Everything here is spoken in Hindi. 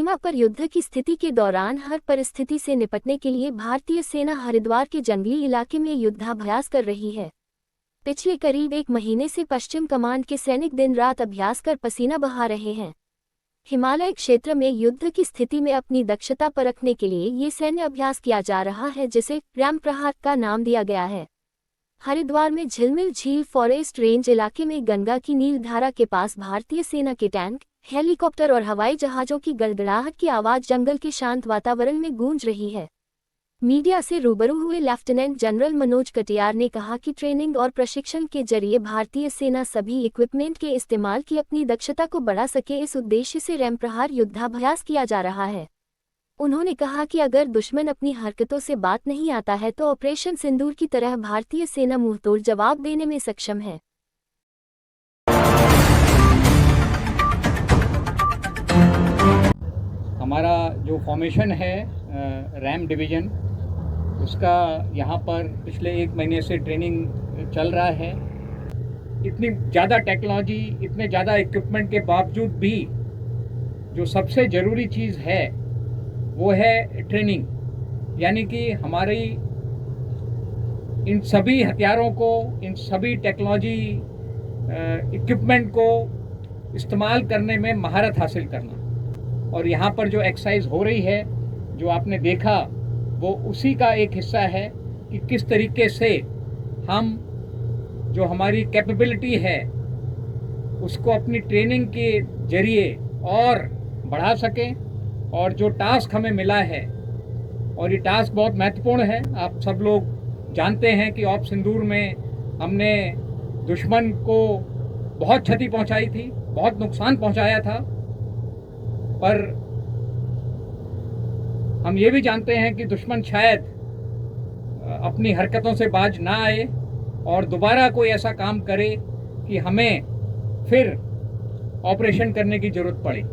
सीमा पर युद्ध की स्थिति के दौरान हर परिस्थिति से निपटने के लिए भारतीय सेना हरिद्वार के जंगली इलाके में युद्धाभ्यास कर रही है। पिछले करीब 1 महीने से पश्चिम कमान के सैनिक दिन रात अभ्यास कर पसीना बहा रहे हैं। हिमालय क्षेत्र में युद्ध की स्थिति में अपनी दक्षता परखने के लिए ये सैन्य अभ्यास किया जा रहा है, जिसे रैम प्रहार का नाम दिया गया है। हरिद्वार में झिलमिल झील फॉरेस्ट रेंज इलाके में गंगा की नील धारा के पास भारतीय सेना के टैंक, हेलीकॉप्टर और हवाई जहाज़ों की गड़गड़ाहट की आवाज़ जंगल के शांत वातावरण में गूंज रही है। मीडिया से रूबरू हुए लेफ्टिनेंट जनरल मनोज कटियार ने कहा कि ट्रेनिंग और प्रशिक्षण के जरिए भारतीय सेना सभी इक्विपमेंट के इस्तेमाल की अपनी दक्षता को बढ़ा सके, इस उद्देश्य से रैम प्रहार युद्धाभ्यास किया जा रहा है। उन्होंने कहा कि अगर दुश्मन अपनी हरकतों से बात नहीं आता है तो ऑपरेशन सिंदूर की तरह भारतीय सेना मुंहतोड़ जवाब देने में सक्षम है। हमारा जो फॉर्मेशन है रैम डिवीज़न, उसका यहाँ पर पिछले 1 महीने से ट्रेनिंग चल रहा है। इतनी ज़्यादा टेक्नोलॉजी, इतने ज़्यादा इक्विपमेंट के बावजूद भी जो सबसे ज़रूरी चीज़ है वो है ट्रेनिंग। यानी कि हमारी इन सभी हथियारों को, इन सभी टेक्नोलॉजी इक्विपमेंट को इस्तेमाल करने में महारत हासिल करना। और यहाँ पर जो एक्सरसाइज हो रही है, जो आपने देखा, वो उसी का एक हिस्सा है कि किस तरीके से हम जो हमारी कैपेबिलिटी है उसको अपनी ट्रेनिंग के जरिए और बढ़ा सकें। और जो टास्क हमें मिला है, और ये टास्क बहुत महत्वपूर्ण है। आप सब लोग जानते हैं कि ऑप सिंदूर में हमने दुश्मन को बहुत क्षति पहुंचाई थी, बहुत नुकसान पहुंचाया था। पर हम ये भी जानते हैं कि दुश्मन शायद अपनी हरकतों से बाज ना आए और दोबारा कोई ऐसा काम करे कि हमें फिर ऑपरेशन करने की ज़रूरत पड़े।